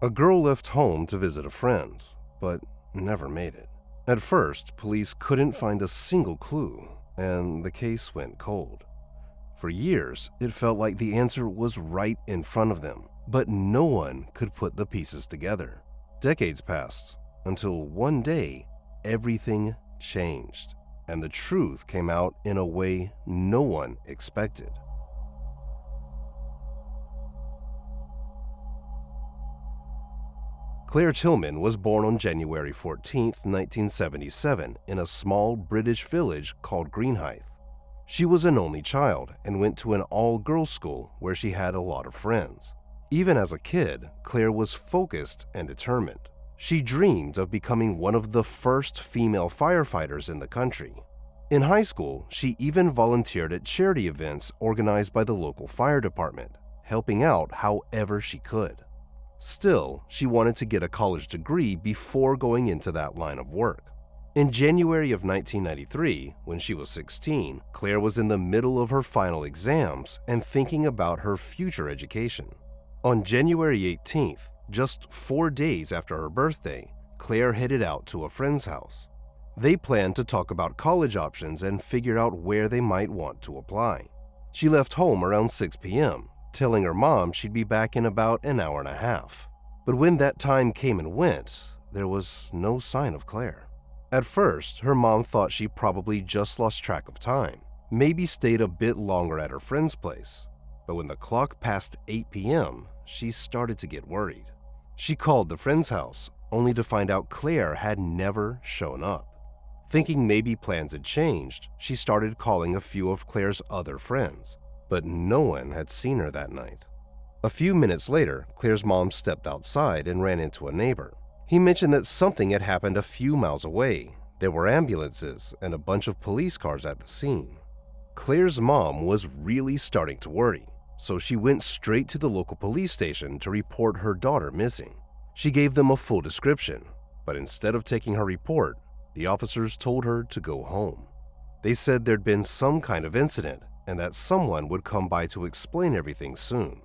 A girl left home to visit a friend, but never made it. At first, police couldn't find a single clue, and the case went cold. For years, it felt like the answer was right in front of them, but no one could put the pieces together. Decades passed, until one day, everything changed, and the truth came out in a way no one expected. Claire Tillman was born on January 14, 1977, in a small British village called Greenhithe. She was an only child and went to an all-girls school where she had a lot of friends. Even as a kid, Claire was focused and determined. She dreamed of becoming one of the first female firefighters in the country. In high school, she even volunteered at charity events organized by the local fire department, helping out however she could. Still, she wanted to get a college degree before going into that line of work. In January of 1993, when she was 16, Claire was in the middle of her final exams and thinking about her future education. On January 18th, just 4 days after her birthday, Claire headed out to a friend's house. They planned to talk about college options and figure out where they might want to apply. She left home around 6 p.m., telling her mom she'd be back in about an hour and a half. But when that time came and went, there was no sign of Claire. At first, her mom thought she probably just lost track of time, maybe stayed a bit longer at her friend's place. But when the clock passed 8 p.m., she started to get worried. She called the friend's house, only to find out Claire had never shown up. Thinking maybe plans had changed, she started calling a few of Claire's other friends, but no one had seen her that night. A few minutes later, Claire's mom stepped outside and ran into a neighbor. He mentioned that something had happened a few miles away. There were ambulances and a bunch of police cars at the scene. Claire's mom was really starting to worry, so she went straight to the local police station to report her daughter missing. She gave them a full description, but instead of taking her report, the officers told her to go home. They said there'd been some kind of incident and that someone would come by to explain everything soon.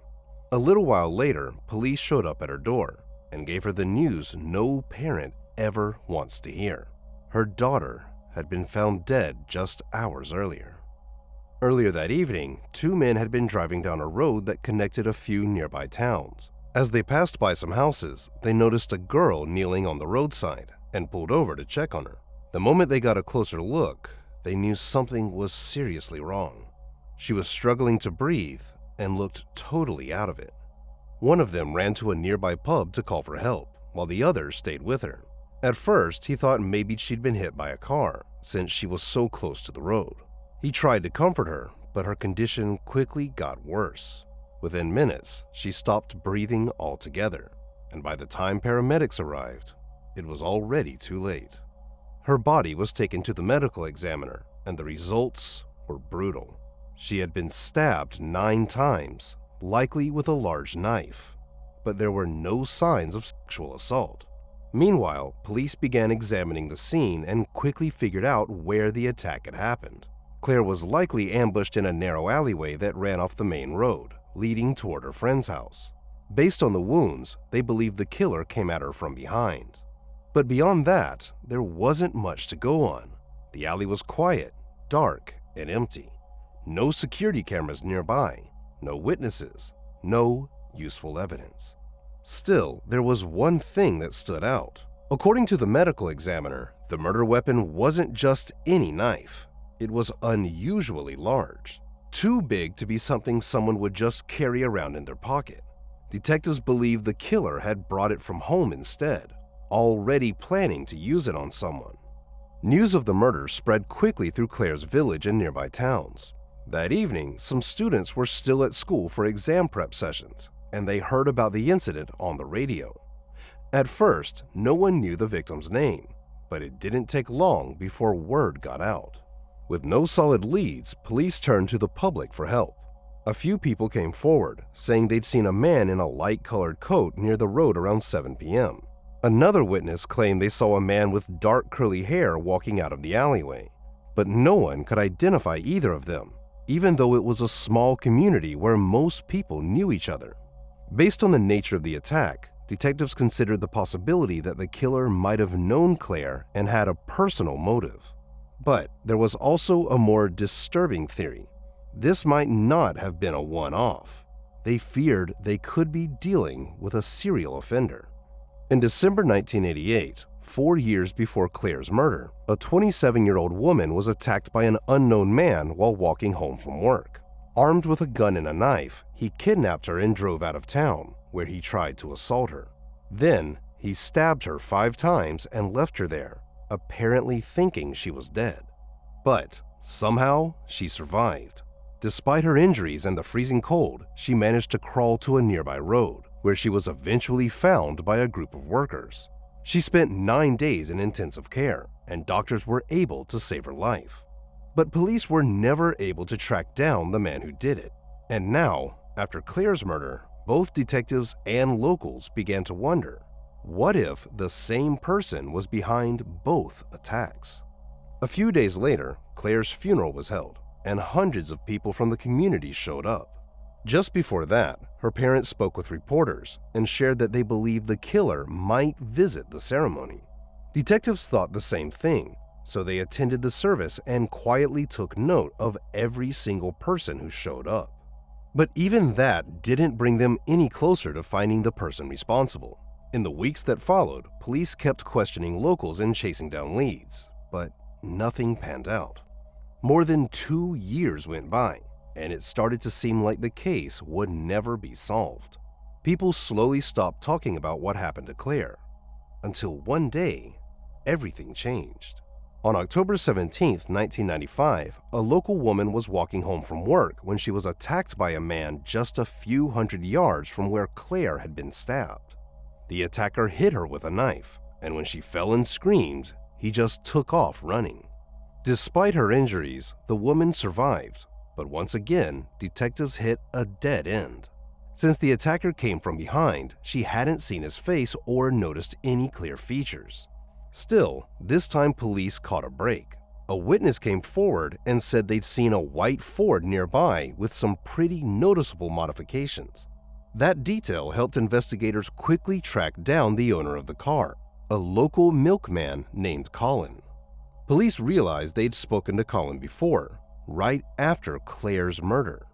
A little while later, police showed up at her door and gave her the news no parent ever wants to hear. Her daughter had been found dead just hours earlier. Earlier that evening, 2 men had been driving down a road that connected a few nearby towns. As they passed by some houses, they noticed a girl kneeling on the roadside and pulled over to check on her. The moment they got a closer look, they knew something was seriously wrong. She was struggling to breathe and looked totally out of it. One of them ran to a nearby pub to call for help, while the other stayed with her. At first, he thought maybe she'd been hit by a car, since she was so close to the road. He tried to comfort her, but her condition quickly got worse. Within minutes, she stopped breathing altogether, and by the time paramedics arrived, it was already too late. Her body was taken to the medical examiner, and the results were brutal. She had been stabbed 9 times, likely with a large knife, but there were no signs of sexual assault. Meanwhile, police began examining the scene and quickly figured out where the attack had happened. Claire was likely ambushed in a narrow alleyway that ran off the main road, leading toward her friend's house. Based on the wounds, they believed the killer came at her from behind. But beyond that, there wasn't much to go on. The alley was quiet, dark, and empty. No security cameras nearby, no witnesses, no useful evidence. Still, there was one thing that stood out. According to the medical examiner, the murder weapon wasn't just any knife. It was unusually large, too big to be something someone would just carry around in their pocket. Detectives believe the killer had brought it from home instead, already planning to use it on someone. News of the murder spread quickly through Claire's village and nearby towns. That evening, some students were still at school for exam prep sessions, and they heard about the incident on the radio. At first, no one knew the victim's name, but it didn't take long before word got out. With no solid leads, police turned to the public for help. A few people came forward, saying they'd seen a man in a light-colored coat near the road around 7 p.m. Another witness claimed they saw a man with dark curly hair walking out of the alleyway, but no one could identify either of them, even though it was a small community where most people knew each other. Based on the nature of the attack, detectives considered the possibility that the killer might have known Claire and had a personal motive. But there was also a more disturbing theory. This might not have been a one-off. They feared they could be dealing with a serial offender. In December 1988, 4 years before Claire's murder, a 27-year-old woman was attacked by an unknown man while walking home from work. Armed with a gun and a knife, he kidnapped her and drove out of town, where he tried to assault her. Then, he stabbed her 5 times and left her there, apparently thinking she was dead. But somehow, she survived. Despite her injuries and the freezing cold, she managed to crawl to a nearby road, where she was eventually found by a group of workers. She spent 9 days in intensive care, and doctors were able to save her life. But police were never able to track down the man who did it. And now, after Claire's murder, both detectives and locals began to wonder, what if the same person was behind both attacks? A few days later, Claire's funeral was held, and hundreds of people from the community showed up. Just before that, her parents spoke with reporters and shared that they believed the killer might visit the ceremony. Detectives thought the same thing, so they attended the service and quietly took note of every single person who showed up. But even that didn't bring them any closer to finding the person responsible. In the weeks that followed, police kept questioning locals and chasing down leads, but nothing panned out. More than 2 years went by, and it started to seem like the case would never be solved. People slowly stopped talking about what happened to Claire, until one day, everything changed. On October 17, 1995, a local woman was walking home from work when she was attacked by a man just a few hundred yards from where Claire had been stabbed. The attacker hit her with a knife, and when she fell and screamed, he just took off running. Despite her injuries, the woman survived, but once again, detectives hit a dead end. Since the attacker came from behind, she hadn't seen his face or noticed any clear features. Still, this time police caught a break. A witness came forward and said they'd seen a white Ford nearby with some pretty noticeable modifications. That detail helped investigators quickly track down the owner of the car, a local milkman named Colin. Police realized they'd spoken to Colin before, right after Claire's murder.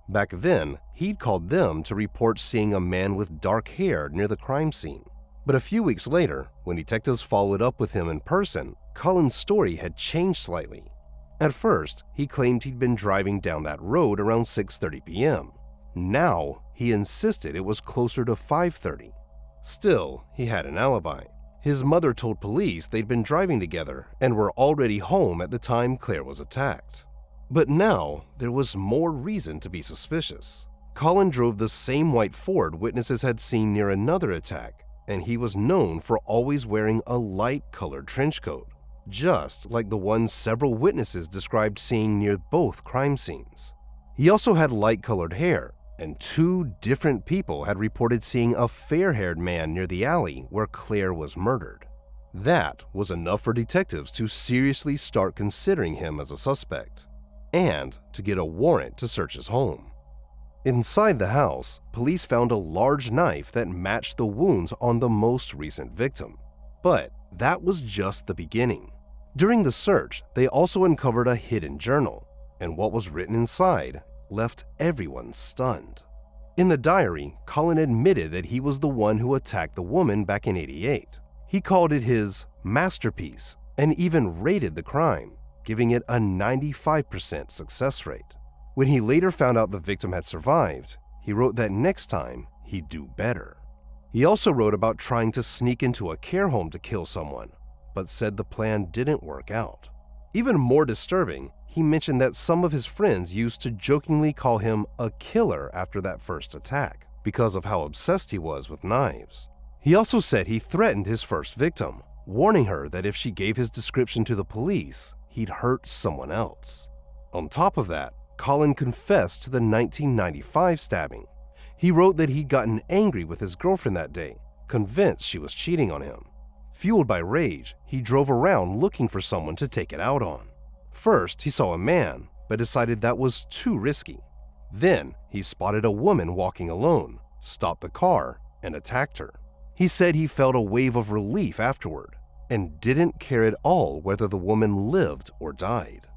Back then, he'd called them to report seeing a man with dark hair near the crime scene. But a few weeks later, when detectives followed up with him in person, Colin's story had changed slightly. At first, he claimed he'd been driving down that road around 6:30 p.m. Now, he insisted it was closer to 5:30. Still, he had an alibi. His mother told police they'd been driving together and were already home at the time Claire was attacked. But now, there was more reason to be suspicious. Colin drove the same white Ford witnesses had seen near another attack, and he was known for always wearing a light-colored trench coat, just like the one several witnesses described seeing near both crime scenes. He also had light-colored hair, and 2 different people had reported seeing a fair-haired man near the alley where Claire was murdered. That was enough for detectives to seriously start considering him as a suspect, and to get a warrant to search his home. Inside the house, police found a large knife that matched the wounds on the most recent victim. But that was just the beginning. During the search, they also uncovered a hidden journal, and what was written inside left everyone stunned. In the diary, Colin admitted that he was the one who attacked the woman back in '88. He called it his masterpiece and even rated the crime, giving it a 95% success rate. When he later found out the victim had survived, he wrote that next time he'd do better. He also wrote about trying to sneak into a care home to kill someone, but said the plan didn't work out. Even more disturbing, he mentioned that some of his friends used to jokingly call him a killer after that first attack, because of how obsessed he was with knives. He also said he threatened his first victim, warning her that if she gave his description to the police, he'd hurt someone else. On top of that, Colin confessed to the 1995 stabbing. He wrote that he'd gotten angry with his girlfriend that day, convinced she was cheating on him. Fueled by rage, he drove around looking for someone to take it out on. First, he saw a man, but decided that was too risky. Then, he spotted a woman walking alone, stopped the car, and attacked her. He said he felt a wave of relief afterward and didn't care at all whether the woman lived or died.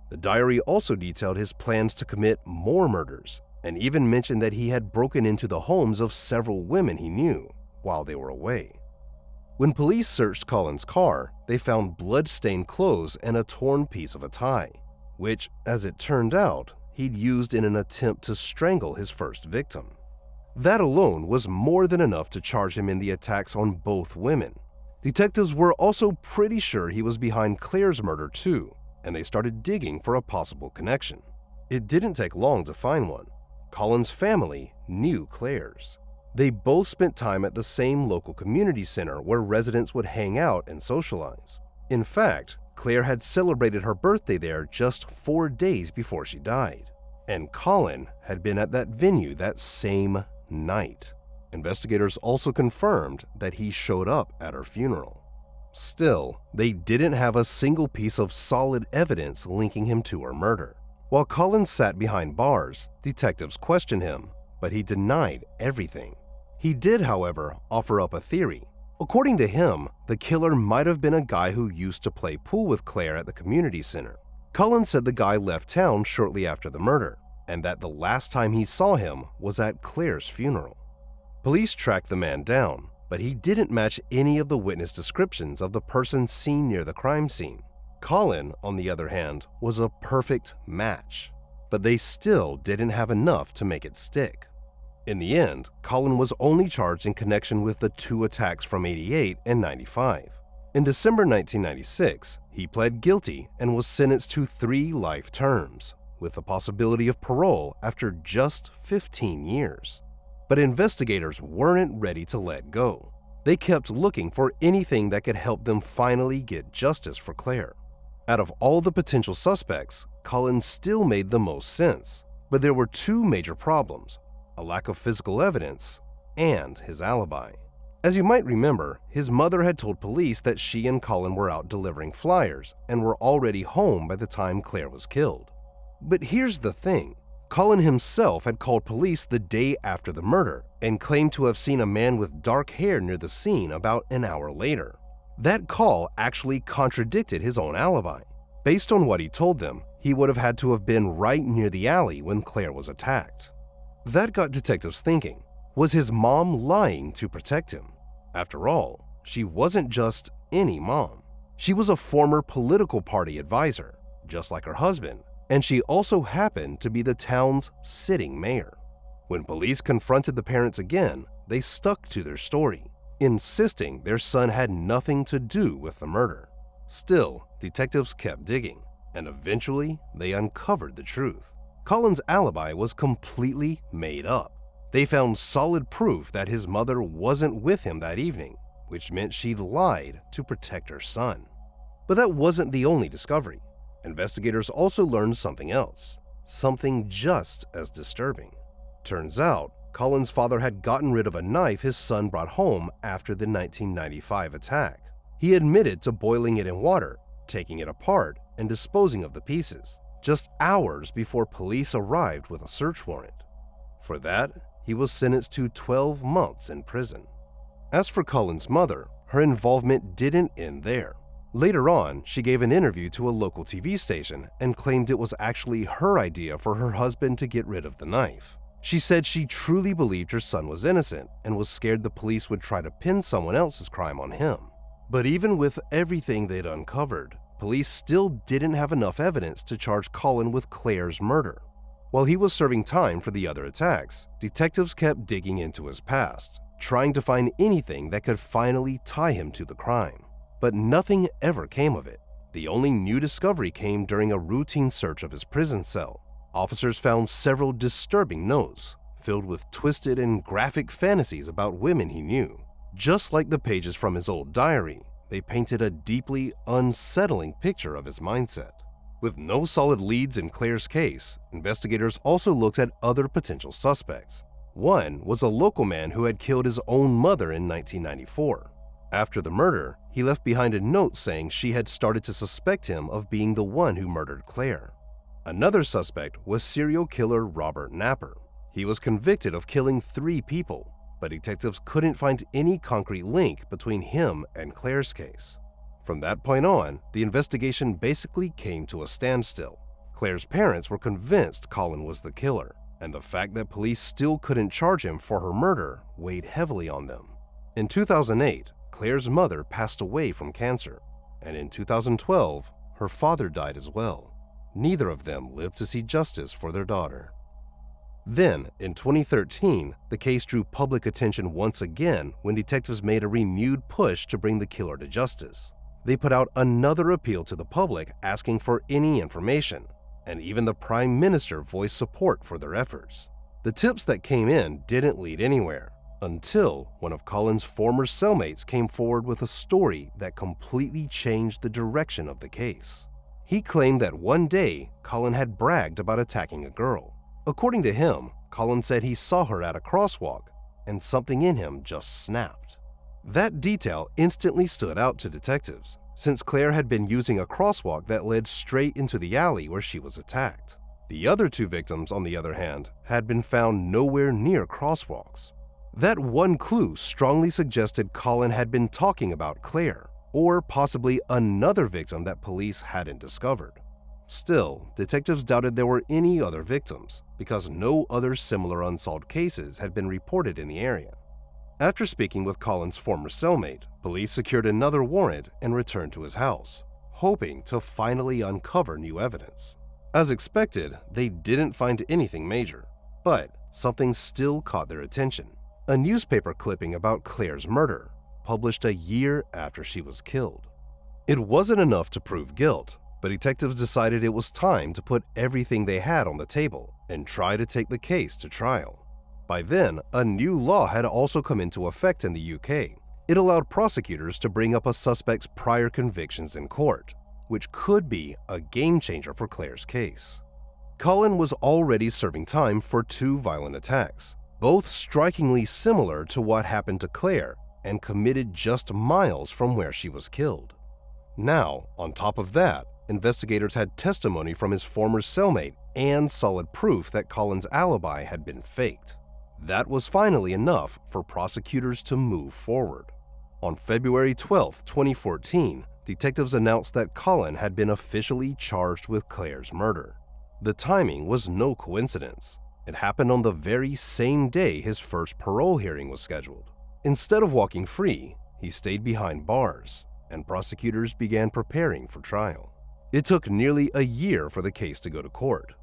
The diary also detailed his plans to commit more murders and even mentioned that he had broken into the homes of several women he knew while they were away. When police searched Colin's car, they found blood-stained clothes and a torn piece of a tie, which, as it turned out, he'd used in an attempt to strangle his first victim. That alone was more than enough to charge him in the attacks on both women. Detectives were also pretty sure he was behind Claire's murder too, and they started digging for a possible connection. It didn't take long to find one. Colin's family knew Claire's. They both spent time at the same local community center where residents would hang out and socialize. In fact, Claire had celebrated her birthday there just 4 days before she died, and Colin had been at that venue that same night. Investigators also confirmed that he showed up at her funeral. Still, they didn't have a single piece of solid evidence linking him to her murder. While Colin sat behind bars, detectives questioned him, but he denied everything. He did, however, offer up a theory. According to him, the killer might have been a guy who used to play pool with Claire at the community center. Colin said the guy left town shortly after the murder, and that the last time he saw him was at Claire's funeral. Police tracked the man down, but he didn't match any of the witness descriptions of the person seen near the crime scene. Colin, on the other hand, was a perfect match, but they still didn't have enough to make it stick. In the end, Colin was only charged in connection with the 2 attacks from '88 and '95. In December 1996, he pled guilty and was sentenced to 3 life terms, with the possibility of parole after just 15 years. But investigators weren't ready to let go. They kept looking for anything that could help them finally get justice for Claire. Out of all the potential suspects, Colin still made the most sense, but there were 2 major problems: a lack of physical evidence and his alibi. As you might remember, his mother had told police that she and Colin were out delivering flyers and were already home by the time Claire was killed. But here's the thing. Colin himself had called police the day after the murder and claimed to have seen a man with dark hair near the scene about an hour later. That call actually contradicted his own alibi. Based on what he told them, he would have had to have been right near the alley when Claire was attacked. That got detectives thinking. Was his mom lying to protect him? After all, she wasn't just any mom. She was a former political party advisor, just like her husband, and she also happened to be the town's sitting mayor. When police confronted the parents again, they stuck to their story, insisting their son had nothing to do with the murder. Still, detectives kept digging, and eventually they uncovered the truth. Colin's alibi was completely made up. They found solid proof that his mother wasn't with him that evening, which meant she'd lied to protect her son. But that wasn't the only discovery. Investigators also learned something else, something just as disturbing. Turns out, Colin's father had gotten rid of a knife his son brought home after the 1995 attack. He admitted to boiling it in water, taking it apart, and disposing of the pieces, just hours before police arrived with a search warrant. For that, he was sentenced to 12 months in prison. As for Colin's mother, her involvement didn't end there. Later on, she gave an interview to a local TV station and claimed it was actually her idea for her husband to get rid of the knife. She said she truly believed her son was innocent and was scared the police would try to pin someone else's crime on him. But even with everything they'd uncovered, police still didn't have enough evidence to charge Colin with Claire's murder. While he was serving time for the other attacks, detectives kept digging into his past, trying to find anything that could finally tie him to the crime. But nothing ever came of it. The only new discovery came during a routine search of his prison cell. Officers found several disturbing notes, filled with twisted and graphic fantasies about women he knew. Just like the pages from his old diary, they painted a deeply unsettling picture of his mindset. With no solid leads in Claire's case, investigators also looked at other potential suspects. One was a local man who had killed his own mother in 1994. After the murder, he left behind a note saying she had started to suspect him of being the one who murdered Claire. Another suspect was serial killer Robert Napper. He was convicted of killing 3 people, but detectives couldn't find any concrete link between him and Claire's case. From that point on, the investigation basically came to a standstill. Claire's parents were convinced Colin was the killer, and the fact that police still couldn't charge him for her murder weighed heavily on them. In 2008, Claire's mother passed away from cancer, and in 2012, her father died as well. Neither of them lived to see justice for their daughter. Then, in 2013, the case drew public attention once again when detectives made a renewed push to bring the killer to justice. They put out another appeal to the public asking for any information, and even the Prime Minister voiced support for their efforts. The tips that came in didn't lead anywhere, until one of Colin's former cellmates came forward with a story that completely changed the direction of the case. He claimed that one day, Colin had bragged about attacking a girl. According to him, Colin said he saw her at a crosswalk, and something in him just snapped. That detail instantly stood out to detectives, since Claire had been using a crosswalk that led straight into the alley where she was attacked. The other two victims, on the other hand, had been found nowhere near crosswalks. That one clue strongly suggested Colin had been talking about Claire, or possibly another victim that police hadn't discovered. Still, detectives doubted there were any other victims, because no other similar unsolved cases had been reported in the area. After speaking with Colin's former cellmate, police secured another warrant and returned to his house, hoping to finally uncover new evidence. As expected, they didn't find anything major, but something still caught their attention. A newspaper clipping about Claire's murder, published a year after she was killed. It wasn't enough to prove guilt, but detectives decided it was time to put everything they had on the table and try to take the case to trial. By then, a new law had also come into effect in the UK. It allowed prosecutors to bring up a suspect's prior convictions in court, which could be a game changer for Claire's case. Colin was already serving time for 2 violent attacks, both strikingly similar to what happened to Claire and committed just miles from where she was killed. Now, on top of that, investigators had testimony from his former cellmate and solid proof that Colin's alibi had been faked. That was finally enough for prosecutors to move forward. On February 12, 2014, detectives announced that Colin had been officially charged with Claire's murder. The timing was no coincidence. It happened on the very same day his first parole hearing was scheduled. Instead of walking free, he stayed behind bars, and prosecutors began preparing for trial. It took nearly a year for the case to go to court.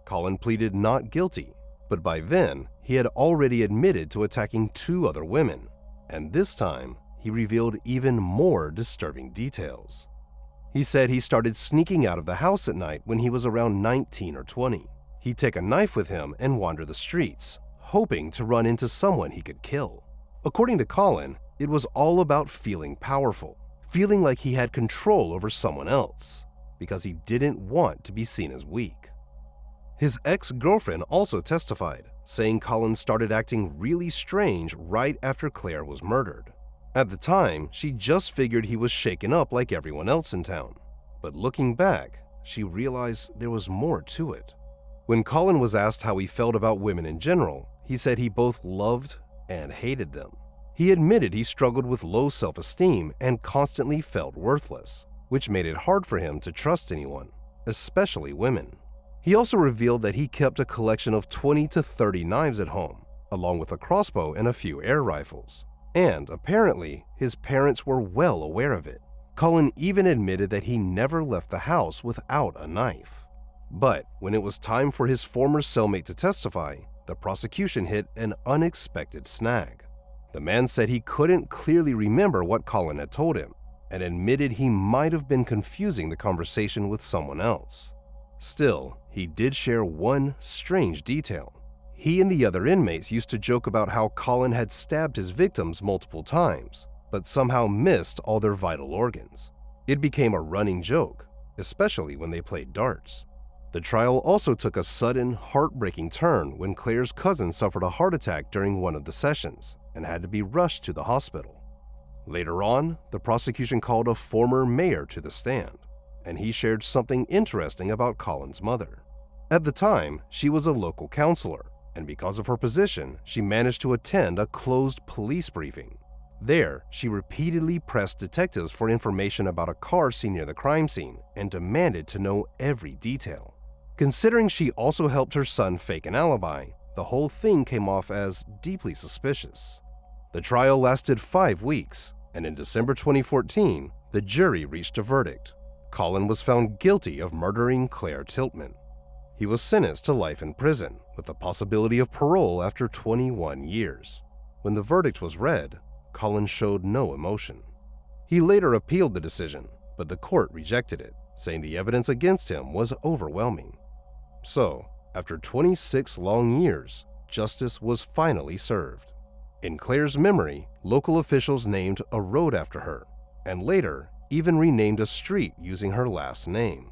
Colin pleaded not guilty, but by then, he had already admitted to attacking 2 other women, and this time, he revealed even more disturbing details. He said he started sneaking out of the house at night when he was around 19 or 20. He'd take a knife with him and wander the streets, hoping to run into someone he could kill. According to Colin, it was all about feeling powerful, feeling like he had control over someone else, because he didn't want to be seen as weak. His ex-girlfriend also testified, saying Colin started acting really strange right after Claire was murdered. At the time, she just figured he was shaken up like everyone else in town. But looking back, she realized there was more to it. When Colin was asked how he felt about women in general, he said he both loved and hated them. He admitted he struggled with low self-esteem and constantly felt worthless, which made it hard for him to trust anyone, especially women. He also revealed that he kept a collection of 20 to 30 knives at home, along with a crossbow and a few air rifles. And apparently, his parents were well aware of it. Colin even admitted that he never left the house without a knife. But when it was time for his former cellmate to testify, the prosecution hit an unexpected snag. The man said he couldn't clearly remember what Colin had told him, and admitted he might have been confusing the conversation with someone else. Still, he did share one strange detail. He and the other inmates used to joke about how Colin had stabbed his victims multiple times, but somehow missed all their vital organs. It became a running joke, especially when they played darts. The trial also took a sudden, heartbreaking turn when Claire's cousin suffered a heart attack during one of the sessions and had to be rushed to the hospital. Later on, the prosecution called a former mayor to the stand, and he shared something interesting about Colin's mother. At the time, she was a local councilor, and because of her position, she managed to attend a closed police briefing. There, she repeatedly pressed detectives for information about a car seen near the crime scene and demanded to know every detail. Considering she also helped her son fake an alibi, the whole thing came off as deeply suspicious. The trial lasted 5 weeks, and in December 2014, the jury reached a verdict. Colin was found guilty of murdering Claire Tiltman. He was sentenced to life in prison, with the possibility of parole after 21 years. When the verdict was read, Colin showed no emotion. He later appealed the decision, but the court rejected it, saying the evidence against him was overwhelming. So, after 26 long years, justice was finally served. In Claire's memory, local officials named a road after her, and later even renamed a street using her last name.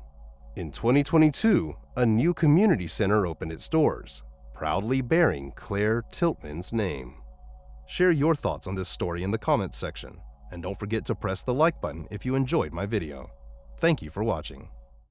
In 2022, a new community center opened its doors, proudly bearing Claire Tiltman's name. Share your thoughts on this story in the comments section, and don't forget to press the like button if you enjoyed my video. Thank you for watching.